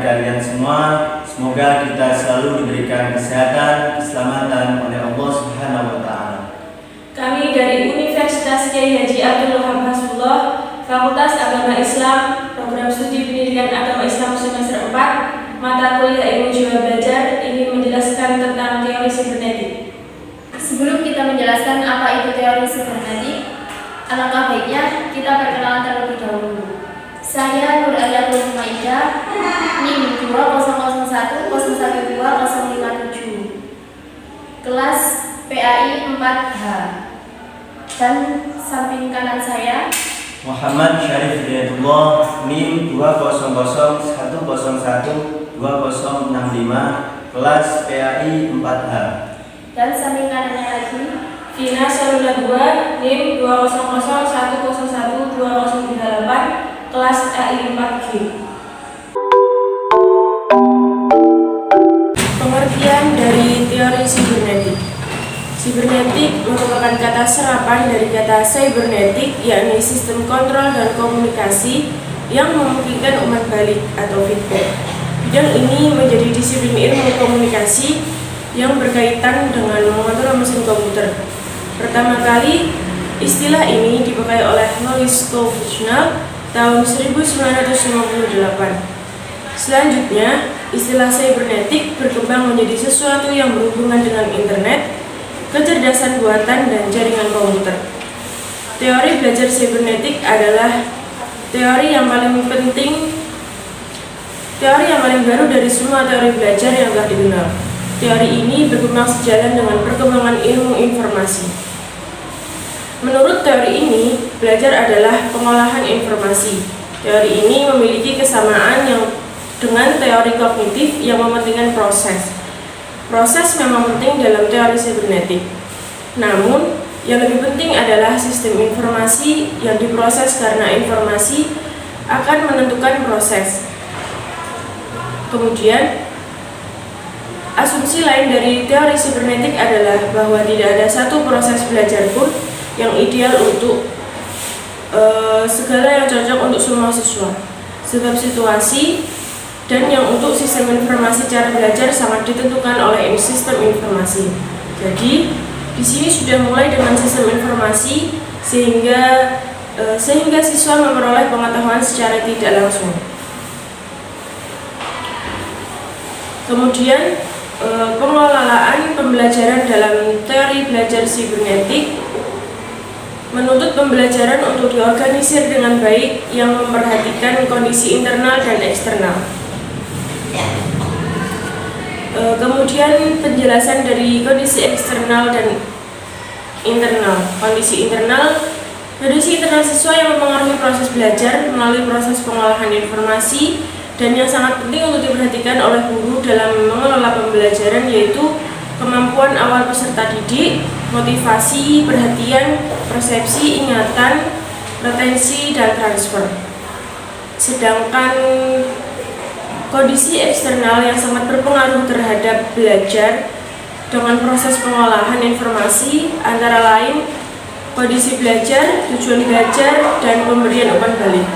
kalian semua. Semoga kita selalu diberikan kesehatan, keselamatan oleh Allah Subhanahu wa Ta'ala. Kami dari Universitas Kyai Haji Abdul Wahab Hasbullah, Fakultas Agama Islam, Program Studi Pendidikan Agama Islam semester 4, mata kuliah Ilmu Jiwa Belajar, ingin menjelaskan tentang teori sibernetik. Sebelum kita menjelaskan apa itu teori sibernetik, alangkah baiknya kita perkenalan terlebih dahulu. Saya Nur Aliatul Maidah, NIM 20110120057, kelas PAI 4H, dan samping kanan saya Muhammad Syarif Hidayatullah, NIM 20110120065, kelas PAI 4H. Dan samping kanannya lagi Vina Salula 2, NIM 20010120038, kelas AI 4G. Pengertian dari teori sibernetik. Sibernetik merupakan kata serapan dari kata cybernetik, yakni sistem kontrol dan komunikasi yang memungkinkan umpan balik atau feedback. Bidang ini menjadi disiplin ilmu komunikasi yang berkaitan dengan mengontrol mesin komputer. Pertama kali, istilah ini dipakai oleh Louis Covington tahun 1958. Selanjutnya, istilah cybernetik berkembang menjadi sesuatu yang berhubungan dengan internet, kecerdasan buatan, dan jaringan komputer. Teori belajar sibernetik adalah teori yang paling baru dari semua teori belajar yang telah dikenal. Teori ini berkembang sejalan dengan perkembangan ilmu informasi. Menurut teori ini, belajar adalah pengolahan informasi. Teori ini memiliki kesamaan dengan teori kognitif yang mementingkan proses. Proses memang penting dalam teori sibernetik. Namun, yang lebih penting adalah sistem informasi yang diproses karena informasi akan menentukan proses. Kemudian, asumsi lain dari teori sibernetik adalah bahwa tidak ada satu proses belajar pun yang ideal untuk segala yang cocok untuk semua siswa, sebab situasi dan yang untuk sistem informasi cara belajar sangat ditentukan oleh sistem informasi. Jadi di sini sudah mulai dengan sistem informasi sehingga siswa memperoleh pengetahuan secara tidak langsung. Kemudian pengelolaan pembelajaran dalam teori belajar sibernetik menuntut pembelajaran untuk diorganisir dengan baik yang memperhatikan kondisi internal dan eksternal. Kemudian penjelasan dari kondisi eksternal dan internal. Kondisi internal siswa yang mempengaruhi proses belajar melalui proses pengolahan informasi dan yang sangat penting untuk diperhatikan oleh guru dalam mengelola pembelajaran, yaitu kemampuan awal peserta didik, motivasi, perhatian, persepsi, ingatan, retensi, dan transfer. Sedangkan kondisi eksternal yang sangat berpengaruh terhadap belajar dengan proses pengolahan informasi antara lain kondisi belajar, tujuan belajar, dan pemberian umpan balik.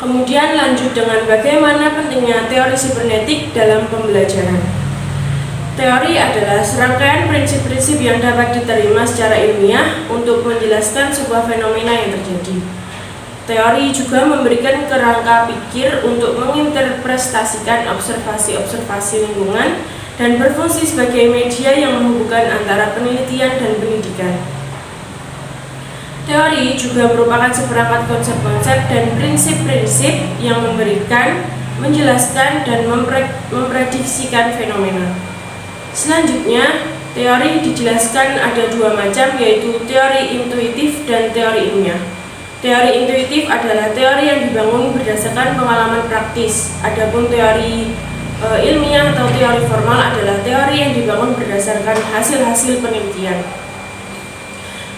Kemudian lanjut dengan bagaimana pentingnya teori sibernetik dalam pembelajaran. Teori adalah serangkaian prinsip-prinsip yang dapat diterima secara ilmiah untuk menjelaskan sebuah fenomena yang terjadi. Teori juga memberikan kerangka pikir untuk menginterpretasikan observasi-observasi lingkungan dan berfungsi sebagai media yang menghubungkan antara penelitian dan pendidikan. Teori juga merupakan seperangkat konsep-konsep dan prinsip-prinsip yang memberikan, menjelaskan, dan memprediksikan fenomena. Selanjutnya, teori dijelaskan ada dua macam, yaitu teori intuitif dan teori ilmiah. Teori intuitif adalah teori yang dibangun berdasarkan pengalaman praktis. Adapun teori ilmiah atau teori formal adalah teori yang dibangun berdasarkan hasil-hasil penelitian.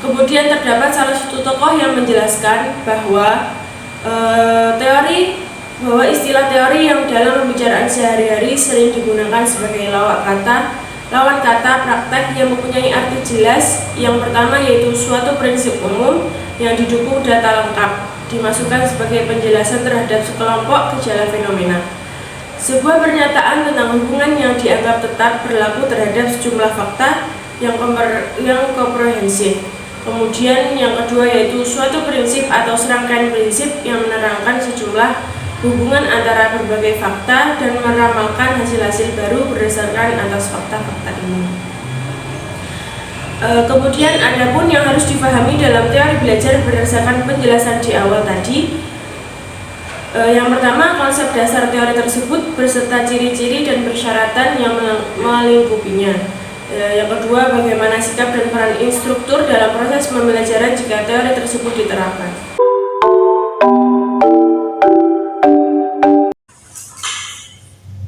Kemudian terdapat salah satu tokoh yang menjelaskan bahwa istilah teori yang dalam pembicaraan sehari-hari sering digunakan sebagai lawan kata praktek yang mempunyai arti jelas. Yang pertama yaitu suatu prinsip umum yang didukung data lengkap, dimasukkan sebagai penjelasan terhadap sekelompok gejala fenomena. Sebuah pernyataan tentang hubungan yang dianggap tetap berlaku terhadap sejumlah fakta yang komprehensif. Kemudian yang kedua yaitu suatu prinsip atau serangkaian prinsip yang menerangkan sejumlah hubungan antara berbagai fakta dan meramalkan hasil-hasil baru berdasarkan atas fakta-fakta ini. Kemudian ada pun yang harus dipahami dalam teori belajar berdasarkan penjelasan di awal tadi. Yang pertama, konsep dasar teori tersebut beserta ciri-ciri dan persyaratan yang melingkupinya. Yang kedua, bagaimana sikap dan peran instruktur dalam proses pembelajaran jika teori tersebut diterapkan.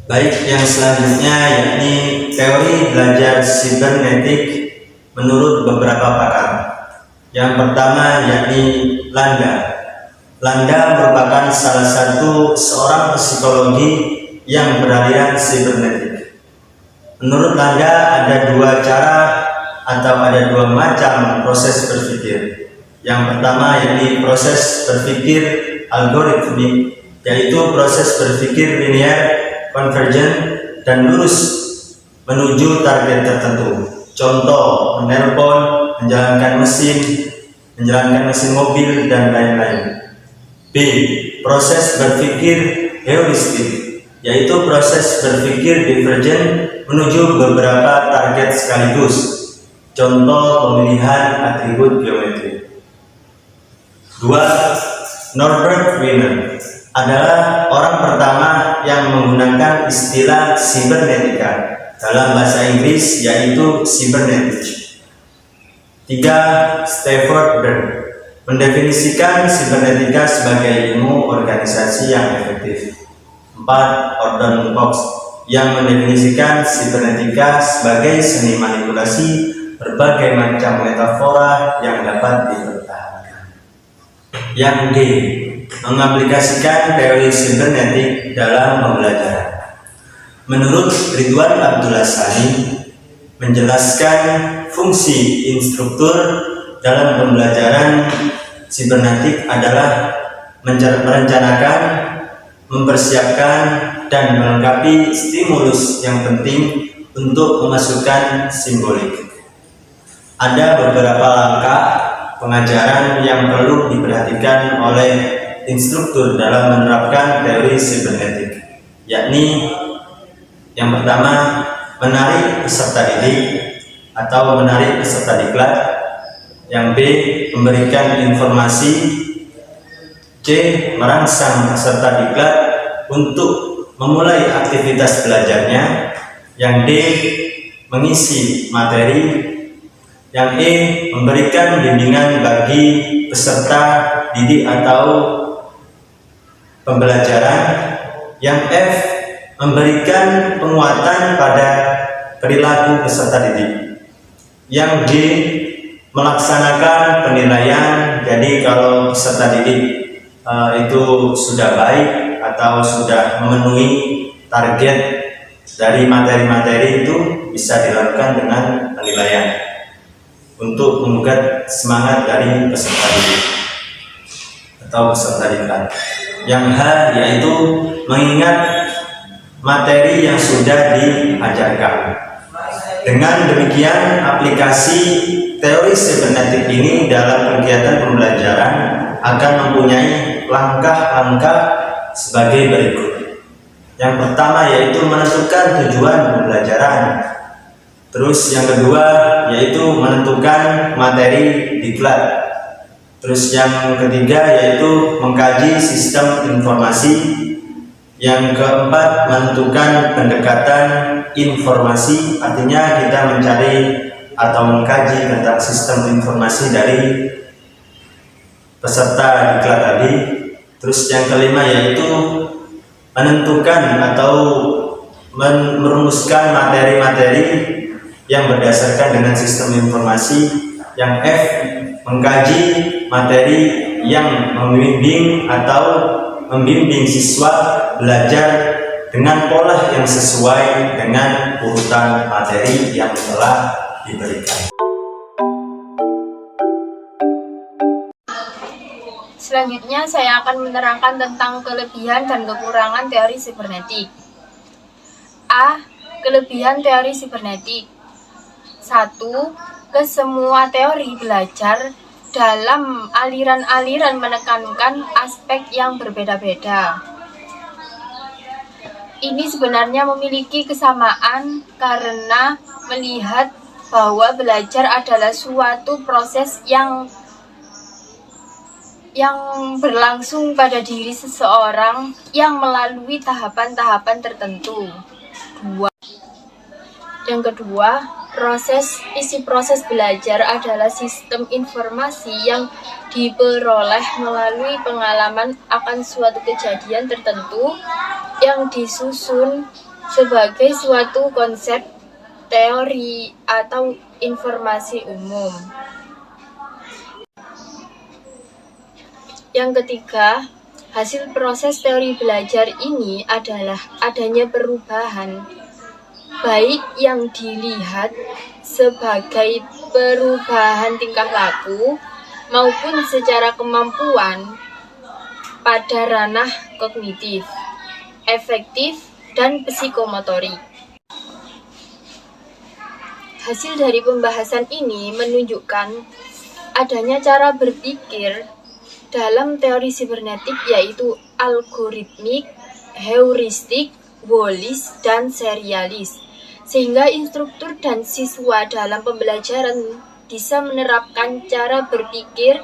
Baik, yang selanjutnya yakni teori belajar sibernetik menurut beberapa pakar. Yang pertama yakni Landa. Landa merupakan salah satu seorang psikologi yang beraliran sibernetik. Menurut Landa ada dua cara atau ada dua macam proses berpikir. Yang pertama yakni proses berpikir algoritmik, yaitu proses berpikir linear, konvergen, dan lurus menuju target tertentu. Contoh, menelpon, menjalankan mesin mobil, dan lain-lain. B. Proses berpikir heuristik, yaitu proses berpikir divergen menuju beberapa target sekaligus. Contoh, pemilihan atribut geometri. 2. Norbert Wiener adalah orang pertama yang menggunakan istilah sibernetika dalam bahasa Inggris, yaitu cybernetic. 3. Stafford Beer mendefinisikan sibernetika sebagai ilmu organisasi yang efektif. 4. Gordon Cox yang mendefinisikan sibernetika sebagai seni manipulasi berbagai macam metafora yang dapat dipertahankan. Yang D. Mengaplikasikan teori sibernetik dalam pembelajaran. Menurut Ridwan Abdullah Sani, menjelaskan fungsi instruktur dalam pembelajaran sibernetik adalah merencanakan, mempersiapkan, dan melengkapi stimulus yang penting untuk memasukkan simbolik. Ada beberapa langkah pengajaran yang perlu diperhatikan oleh instruktur dalam menerapkan teori sibernetik, yakni yang pertama, menarik peserta didik atau menarik peserta diklat. Yang B, memberikan informasi. C, merangsang peserta diklat untuk memulai aktivitas belajarnya. Yang D, mengisi materi. Yang E, memberikan bimbingan bagi peserta didik atau pembelajaran. Yang F, memberikan penguatan pada perilaku peserta didik. Yang G, melaksanakan penilaian. Jadi kalau peserta didik itu sudah baik atau sudah memenuhi target dari materi-materi itu, bisa dilakukan dengan penilaian untuk mengugat semangat dari peserta didik atau peserta diklat. Yang H yaitu mengingat materi yang sudah diajarkan. Dengan demikian, aplikasi teori sibernetik ini dalam kegiatan pembelajaran akan mempunyai langkah-langkah sebagai berikut. Yang pertama yaitu menentukan tujuan pembelajaran. Terus yang kedua yaitu menentukan materi diklat. Terus yang ketiga yaitu mengkaji sistem informasi. Yang keempat, menentukan pendekatan informasi, artinya kita mencari atau mengkaji tentang sistem informasi dari peserta diklat tadi. Terus yang kelima yaitu menentukan atau merumuskan materi-materi yang berdasarkan dengan sistem informasi. Yang F, mengkaji materi yang membimbing siswa belajar dengan pola yang sesuai dengan urutan materi yang telah diberikan. Selanjutnya saya akan menerangkan tentang kelebihan dan kekurangan teori sibernetik. A. Kelebihan teori sibernetik. 1. Kesemua teori belajar dalam aliran-aliran menekankan aspek yang berbeda-beda. Ini sebenarnya memiliki kesamaan karena melihat bahwa belajar adalah suatu proses yang berlangsung pada diri seseorang yang melalui tahapan-tahapan tertentu. Yang kedua, isi proses belajar adalah sistem informasi yang diperoleh melalui pengalaman akan suatu kejadian tertentu yang disusun sebagai suatu konsep, teori, atau informasi umum. Yang ketiga, hasil proses teori belajar ini adalah adanya perubahan, baik yang dilihat sebagai perubahan tingkah laku maupun secara kemampuan pada ranah kognitif, afektif, dan psikomotorik. Hasil dari pembahasan ini menunjukkan adanya cara berpikir dalam teori sibernetik, yaitu algoritmik, heuristik, holis, dan serialis, sehingga instruktur dan siswa dalam pembelajaran bisa menerapkan cara berpikir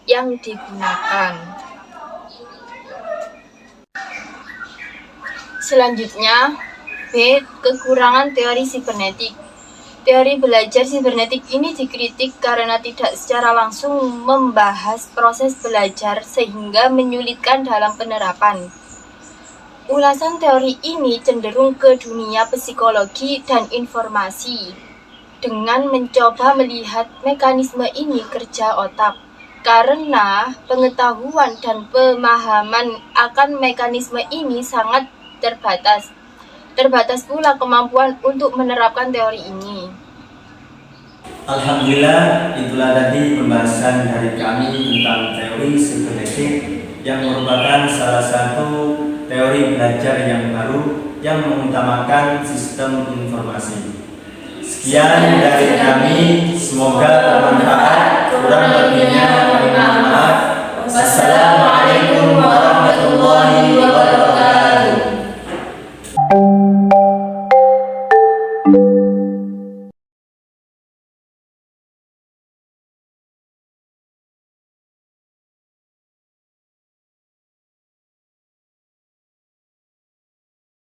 yang digunakan. Selanjutnya, B. Kekurangan teori sibernetik. Teori belajar sibernetik ini dikritik karena tidak secara langsung membahas proses belajar sehingga menyulitkan dalam penerapan. Ulasan teori ini cenderung ke dunia psikologi dan informasi dengan mencoba melihat mekanisme ini kerja otak, karena pengetahuan dan pemahaman akan mekanisme ini sangat terbatas. Terbatas pula kemampuan untuk menerapkan teori ini. Alhamdulillah, itulah tadi pembahasan dari kami tentang teori sibernetik yang merupakan salah satu teori belajar yang baru yang mengutamakan sistem informasi. Sekian dari kami, semoga bermanfaat.